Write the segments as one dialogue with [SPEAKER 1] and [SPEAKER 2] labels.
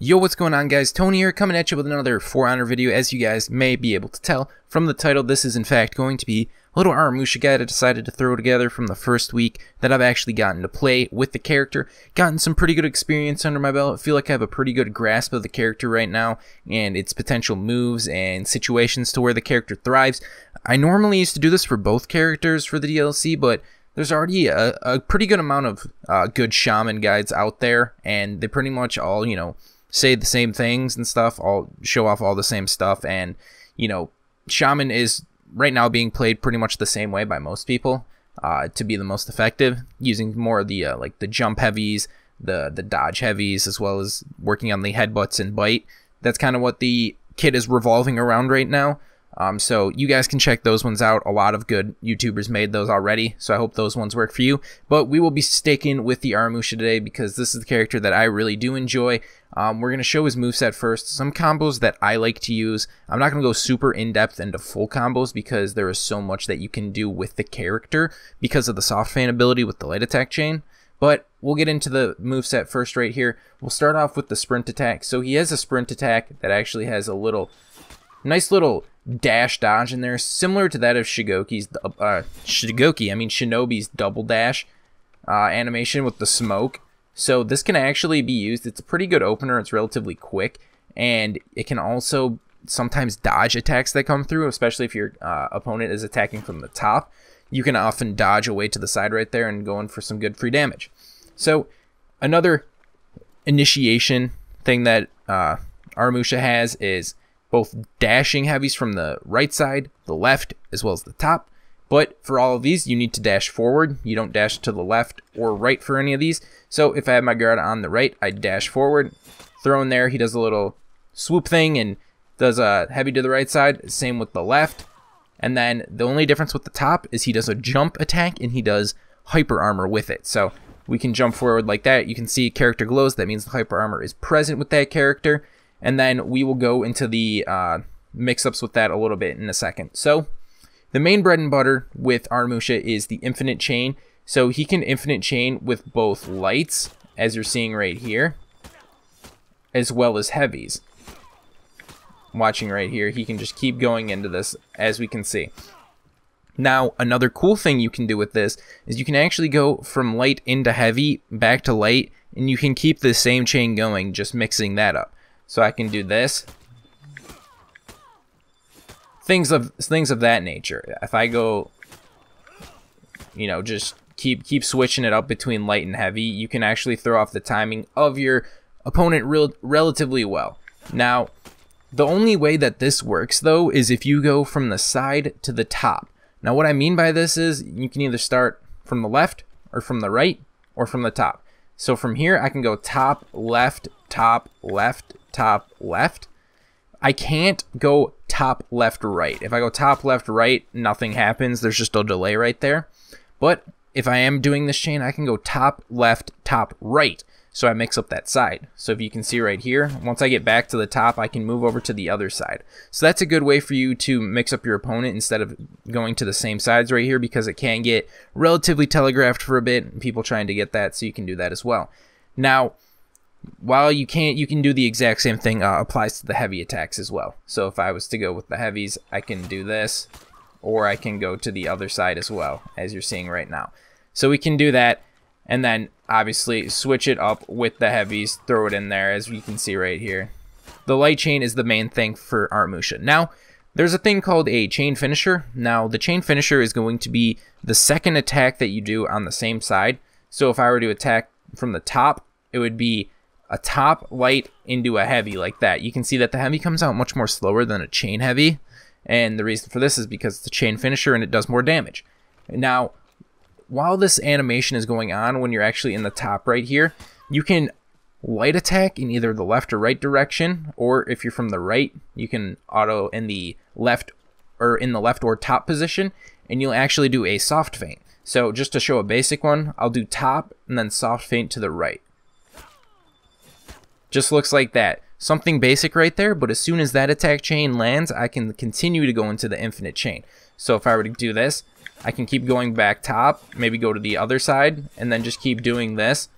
[SPEAKER 1] Yo, what's going on, guys? Tony here, coming at you with another For Honor video. As you guys may be able to tell from the title, this is in fact going to be a little Aramusha guide I decided to throw together from the first week that I've actually gotten to play with the character. Gotten some pretty good experience under my belt. I feel like I have a pretty good grasp of the character right now and its potential moves and situations to where the character thrives. I normally used to do this for both characters for the DLC, but there's already a pretty good amount of good shaman guides out there, and they pretty much all, say the same things and stuff, all show off all the same stuff. And shaman is right now being played pretty much the same way by most people to be the most effective, using more of the like the jump heavies, the dodge heavies, as well as working on the headbutts and bite. That's kind of what the kit is revolving around right now. So you guys can check those ones out. A lot of good YouTubers made those already, so I hope those ones work for you. But we will be sticking with the Aramusha today because this is the character that I really do enjoy. We're going to show his moveset first, some combos that I like to use. I'm not going to go super in-depth into full combos because there is so much that you can do with the character because of the soft fan ability with the light attack chain. But we'll get into the moveset first right here. We'll start off with the sprint attack. So he has a sprint attack that actually has a nice little dash dodge in there, similar to that of Shinobi's double dash animation with the smoke. So this can actually be used. It's a pretty good opener. It's relatively quick, and it can also sometimes dodge attacks that come through, especially if your opponent is attacking from the top. You can often dodge away to the side right there and go in for some good free damage. So another initiation thing that Aramusha has is both dashing heavies from the right side, the left, as well as the top. But for all of these, you need to dash forward. You don't dash to the left or right for any of these. So if I have my guard on the right, I dash forward, throw in there. He does a little swoop thing and does a heavy to the right side. Same with the left. And then the only difference with the top is he does a jump attack and he does hyper armor with it. So we can jump forward like that. You can see character glows. That means the hyper armor is present with that character. And then we will go into the mix-ups with that a little bit in a second. So the main bread and butter with Aramusha is the infinite chain. So he can infinite chain with both lights, as you're seeing right here, as well as heavies. Watching right here, he can just keep going into this, as we can see. Now, another cool thing you can do with this is you can actually go from light into heavy, back to light, and you can keep the same chain going, just mixing that up. So I can do this. Things of that nature. If I go, just keep switching it up between light and heavy, you can actually throw off the timing of your opponent relatively well. Now, the only way that this works, though, is if you go from the side to the top. Now, what I mean by this is you can either start from the left or from the right or from the top. So from here, I can go top, left, top, left, top, left. I can't go top, left, right. If I go top, left, right, nothing happens. There's just a delay right there. But if I am doing this chain, I can go top, left, top, right. So I mix up that side. So if you can see right here, once I get back to the top, I can move over to the other side. So that's a good way for you to mix up your opponent instead of going to the same sides right here, because it can get relatively telegraphed for a bit, and people trying to get that, so you can do that as well. Now, while you can do the exact same thing, applies to the heavy attacks as well. So if I was to go with the heavies, I can do this, or I can go to the other side as well, as you're seeing right now. So we can do that, and then obviously switch it up with the heavies, throw it in there, as you can see right here. The light chain is the main thing for Aramusha. Now, there's a thing called a chain finisher. Now, the chain finisher is going to be the second attack that you do on the same side. So if I were to attack from the top, it would be a top light into a heavy like that. You can see that the heavy comes out much more slower than a chain heavy, and the reason for this is because it's a chain finisher and it does more damage. Now, while this animation is going on, when you're actually in the top right here, you can light attack in either the left or right direction, or if you're from the right, you can auto in the left or top position, and you'll actually do a soft feint. So just to show a basic one, I'll do top and then soft feint to the right. Just looks like that. Something basic right there, but as soon as that attack chain lands, I can continue to go into the infinite chain. So if I were to do this, I can keep going back top, maybe go to the other side, and then just keep doing this.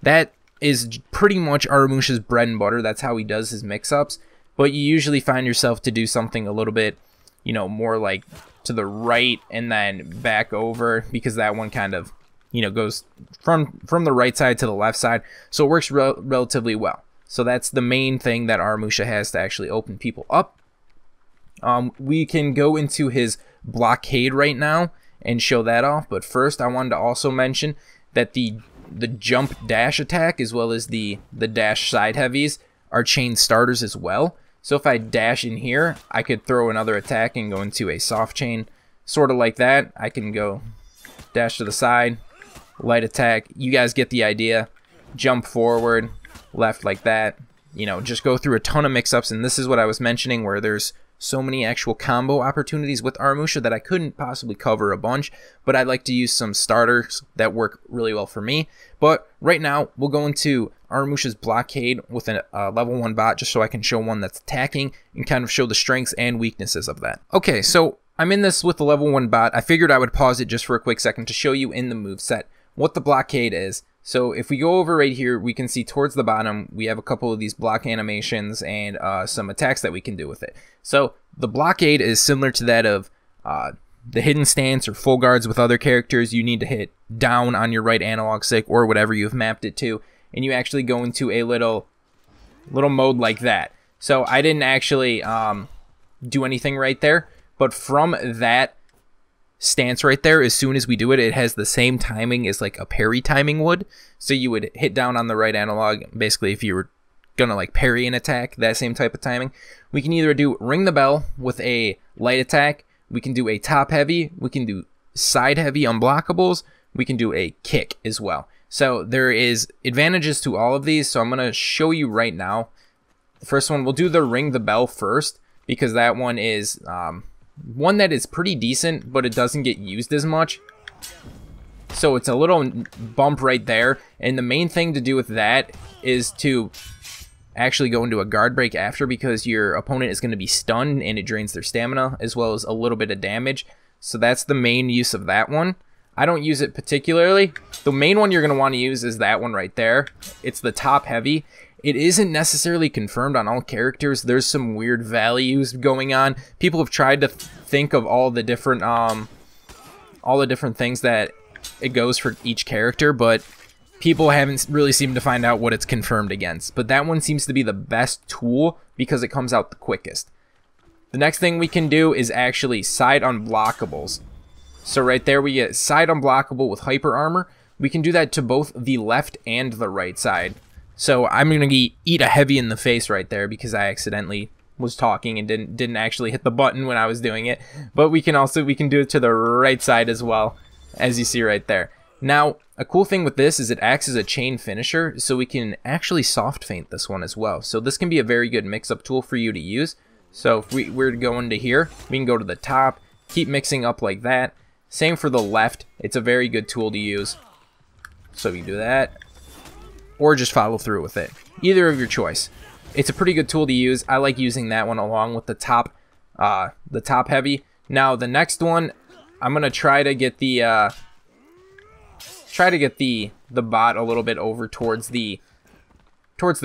[SPEAKER 1] That is pretty much Aramusha's bread and butter. That's how he does his mix-ups. But you usually find yourself to do something a little bit, you know, more like to the right and then back over, because that one kind of, you know, goes from the right side to the left side. So it works relatively well. So that's the main thing that Aramusha has to actually open people up. We can go into his Blockade right now and show that off. But first, I wanted to also mention that the jump dash attack as well as the dash side heavies are chain starters as well. So if I dash in here, I could throw another attack and go into a soft chain, sort of like that. I can go dash to the side, light attack. You guys get the idea. Jump forward, left like that. You know, just go through a ton of mix-ups, and this is what I was mentioning, where there's so many actual combo opportunities with Aramusha that I couldn't possibly cover a bunch, but I'd like to use some starters that work really well for me. But right now, we'll go into Aramusha's Blockade with a level 1 bot, just so I can show one that's attacking and kind of show the strengths and weaknesses of that. Okay, so I'm in this with the level 1 bot. I figured I would pause it just for a quick second to show you in the moveset what the Blockade is. So if we go over right here, we can see towards the bottom, we have a couple of these block animations and some attacks that we can do with it. So the Blockade is similar to that of the hidden stance or full guards with other characters. You need to hit down on your right analog stick or whatever you've mapped it to, and you actually go into a little mode like that. So I didn't actually do anything right there, but from that stance right there, as soon as we do it, it has the same timing as like a parry timing would. So you would hit down on the right analog, basically if you were gonna like parry an attack, that same type of timing. We can either do ring the bell with a light attack, we can do a top heavy, we can do side heavy unblockables, we can do a kick as well. So there is advantages to all of these, so I'm gonna show you right now. The first one, we'll do the ring the bell first, because that one is one that is pretty decent, but it doesn't get used as much. So it's a little bump right there, and the main thing to do with that is to actually go into a guard break after, because your opponent is going to be stunned and it drains their stamina as well as a little bit of damage. So that's the main use of that one. I don't use it particularly. The main one you're going to want to use is that one right there. It's the top heavy. It isn't necessarily confirmed on all characters. There's some weird values going on. People have tried to think of all the different things that it goes for each character, but people haven't really seemed to find out what it's confirmed against. But that one seems to be the best tool because it comes out the quickest. The next thing we can do is actually side unblockables. So right there we get side unblockable with hyper armor. We can do that to both the left and the right side. So I'm going to eat a heavy in the face right there because I accidentally was talking and didn't actually hit the button when I was doing it. But we can do it to the right side as well, as you see right there. Now, a cool thing with this is it acts as a chain finisher, so we can actually soft feint this one as well. So this can be a very good mix-up tool for you to use. So if we were to go into here, we can go to the top, keep mixing up like that. Same for the left. It's a very good tool to use. So we can do that, or just follow through with it. Either of your choice. It's a pretty good tool to use. I like using that one along with the top heavy. Now the next one, I'm gonna try to get the bot a little bit over towards the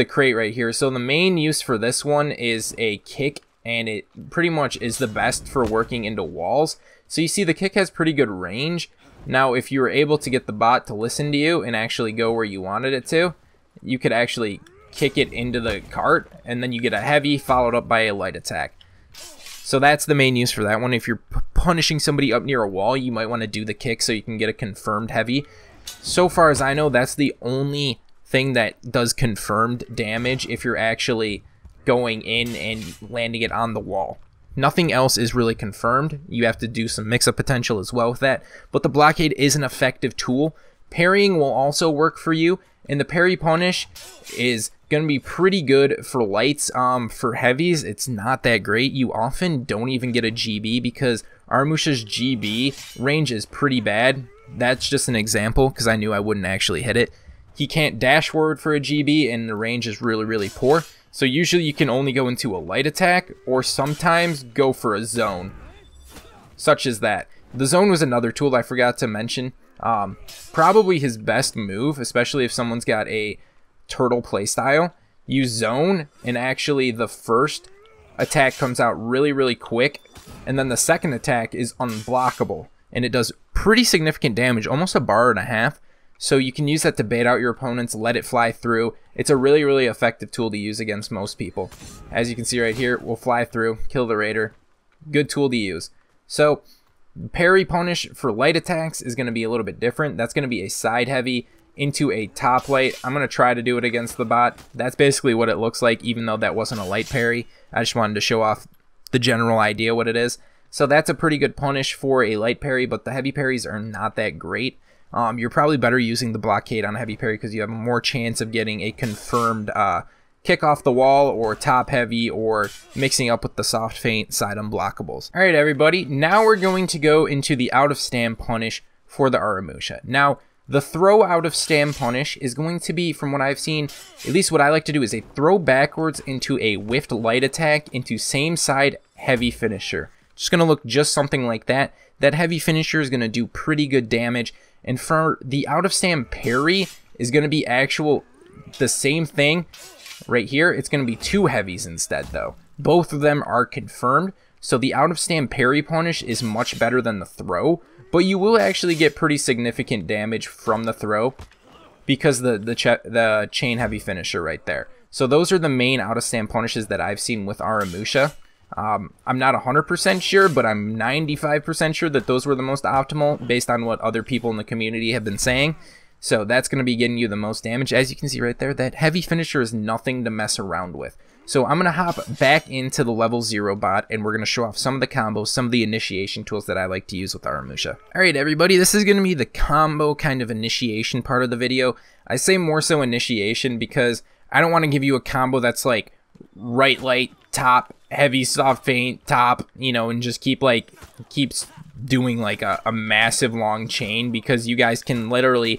[SPEAKER 1] crate right here. So the main use for this one is a kick, and it pretty much is the best for working into walls. So you see the kick has pretty good range. Now if you were able to get the bot to listen to you and actually go where you wanted it to, you could actually kick it into the cart, and then you get a heavy followed up by a light attack. So that's the main use for that one. If you're punishing somebody up near a wall, you might want to do the kick so you can get a confirmed heavy. So far as I know, that's the only thing that does confirmed damage if you're actually going in and landing it on the wall. Nothing else is really confirmed. You have to do some mix-up potential as well with that. But the Blockade is an effective tool. Parrying will also work for you, and the parry punish is going to be pretty good for lights. For heavies, it's not that great. You often don't even get a GB because Aramusha's GB range is pretty bad. That's just an example because I knew I wouldn't actually hit it. He can't dash forward for a GB, and the range is really, really poor. So usually you can only go into a light attack, or sometimes go for a zone, such as that. The zone was another tool I forgot to mention. Probably his best move, especially if someone's got a turtle playstyle, you zone, and actually the first attack comes out really, really quick, and then the second attack is unblockable, and it does pretty significant damage, almost a bar and a half. So you can use that to bait out your opponents, let it fly through. It's a really, really effective tool to use against most people. As you can see right here, we'll fly through, kill the raider. Good tool to use. So parry punish for light attacks is going to be a little bit different. That's going to be a side heavy into a top light. I'm going to try to do it against the bot. That's basically what it looks like, even though that wasn't a light parry. I just wanted to show off the general idea what it is. So that's a pretty good punish for a light parry, but the heavy parries are not that great. You're probably better using the blockade on a heavy parry because you have more chance of getting a confirmed kick off the wall or top heavy or mixing up with the soft feint side unblockables. Alright everybody, now we're going to go into the out of stand punish for the Aramusha. Now, the throw out of stand punish is going to be, from what I've seen, at least what I like to do is a throw backwards into a whiffed light attack into same side heavy finisher. Just going to look just something like that. That heavy finisher is going to do pretty good damage. And for the out of stand parry is going to be the same thing right here. It's going to be two heavies instead though. Both of them are confirmed. So the out of stand parry punish is much better than the throw. But you will actually get pretty significant damage from the throw because the chain heavy finisher right there. So those are the main out of stand punishes that I've seen with Aramusha. I'm not 100% sure, but I'm 95% sure that those were the most optimal based on what other people in the community have been saying. So that's going to be getting you the most damage. As you can see right there, that heavy finisher is nothing to mess around with. So I'm going to hop back into the level 0 bot, and we're going to show off some of the combos, some of the initiation tools that I like to use with Aramusha. Alright everybody, this is going to be the combo kind of initiation part of the video. I say more so initiation because I don't want to give you a combo that's like right light, top, heavy soft feint, top, you know, and just keeps doing like a massive long chain, because you guys can literally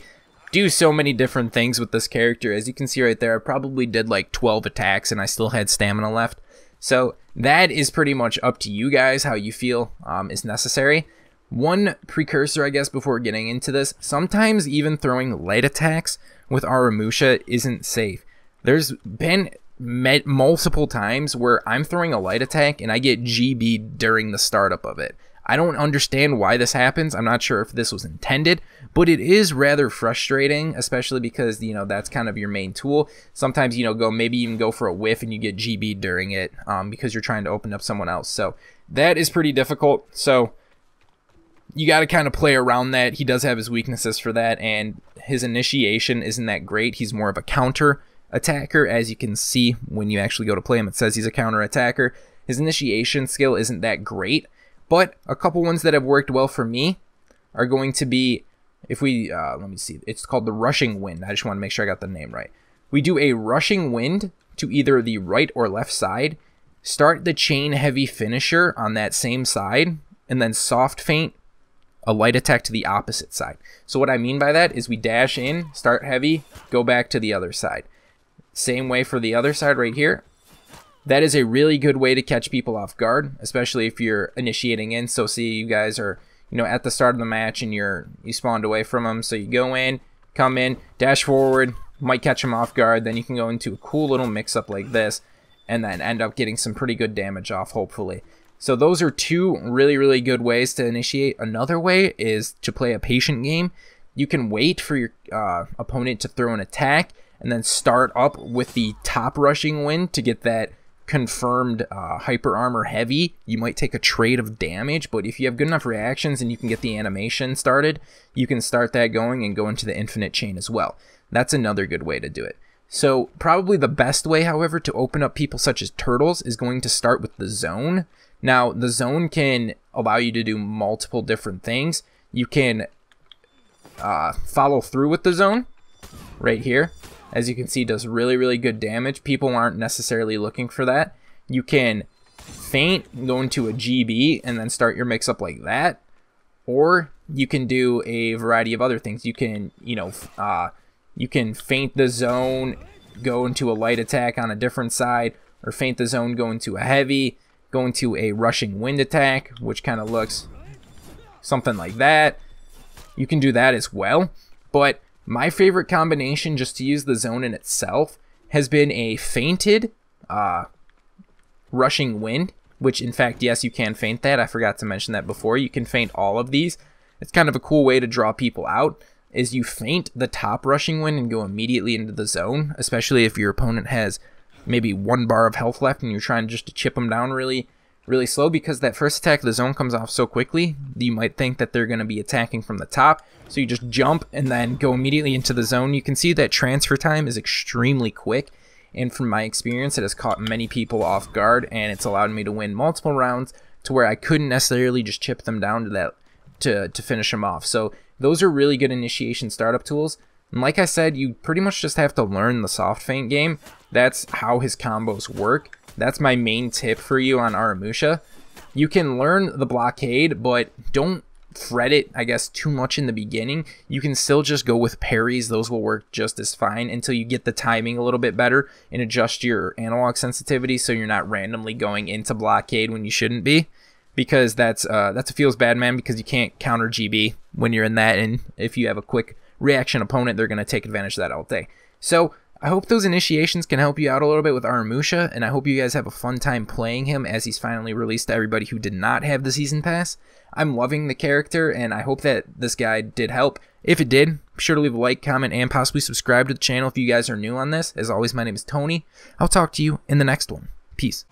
[SPEAKER 1] do so many different things with this character. As you can see right there, I probably did like 12 attacks and I still had stamina left. So that is pretty much up to you guys how you feel is necessary. One precursor, I guess, before getting into this, sometimes even throwing light attacks with Aramusha isn't safe. There's been multiple times where I'm throwing a light attack and I get GB'd during the startup of it. I don't understand why this happens. I'm not sure if this was intended, but it is rather frustrating, especially because, you know, that's kind of your main tool. Sometimes, you know, maybe even go for a whiff and you get GB'd during it because you're trying to open up someone else. So that is pretty difficult. So you got to kind of play around that. He does have his weaknesses for that, and his initiation isn't that great. He's more of a counter attacker. As you can see when you actually go to play him, it says he's a counter attacker. His initiation skill isn't that great, but a couple ones that have worked well for me are going to be, if we let me see, it's called the rushing wind. I just want to make sure I got the name right. We do a rushing wind to either the right or left side, start the chain heavy finisher on that same side, and then soft feint a light attack to the opposite side. So what I mean by that is we dash in, start heavy, go back to the other side. Same way for the other side right here. That is a really good way to catch people off guard, especially if you're initiating in. So see, you guys are, you know, at the start of the match and you spawned away from them. So you go in, come in, dash forward, might catch them off guard. Then you can go into a cool little mix-up like this and then end up getting some pretty good damage off, hopefully. So those are two really, really good ways to initiate. Another way is to play a patient game. You can wait for your opponent to throw an attack and then start up with the top rushing wind to get that confirmed hyper armor heavy. You might take a trade of damage, but if you have good enough reactions and you can get the animation started, you can start that going and go into the infinite chain as well. That's another good way to do it. So probably the best way, however, to open up people such as turtles is going to start with the zone. Now, the zone can allow you to do multiple different things. You can follow through with the zone right here. As you can see, does really, really good damage. People aren't necessarily looking for that. You can feint, go into a GB, and then start your mix-up like that. Or you can do a variety of other things. You can, you know, you can feint the zone, go into a light attack on a different side, or feint the zone, go into a heavy, go into a rushing wind attack, which kind of looks something like that. You can do that as well. But My favorite combination, just to use the zone in itself, has been a feinted rushing wind, which in fact, yes, you can feint that. I forgot to mention that before. You can feint all of these. It's kind of a cool way to draw people out, is you feint the top rushing wind and go immediately into the zone, especially if your opponent has maybe 1 bar of health left and you're trying just to chip them down really slow, because that first attack of the zone comes off so quickly, you might think that they're going to be attacking from the top, so you just jump and then go immediately into the zone. You can see that transfer time is extremely quick, and from my experience, it has caught many people off guard, and it's allowed me to win multiple rounds to where I couldn't necessarily just chip them down to that to finish them off. So those are really good initiation startup tools. And like I said, you pretty much just have to learn the soft feint game. That's how his combos work. That's my main tip for you on Aramusha. You can learn the blockade, but don't fret it, I guess, too much in the beginning. You can still just go with parries. Those will work just as fine until you get the timing a little bit better and adjust your analog sensitivity so you're not randomly going into blockade when you shouldn't be. Because that's a feels bad, man, because you can't counter GB when you're in that, and if you have a quick reaction opponent, they're going to take advantage of that all day. So I hope those initiations can help you out a little bit with Aramusha, and I hope you guys have a fun time playing him as he's finally released to everybody who did not have the Season Pass. I'm loving the character, and I hope that this guide did help. If it did, be sure to leave a like, comment, and possibly subscribe to the channel if you guys are new on this. As always, my name is Tony. I'll talk to you in the next one. Peace.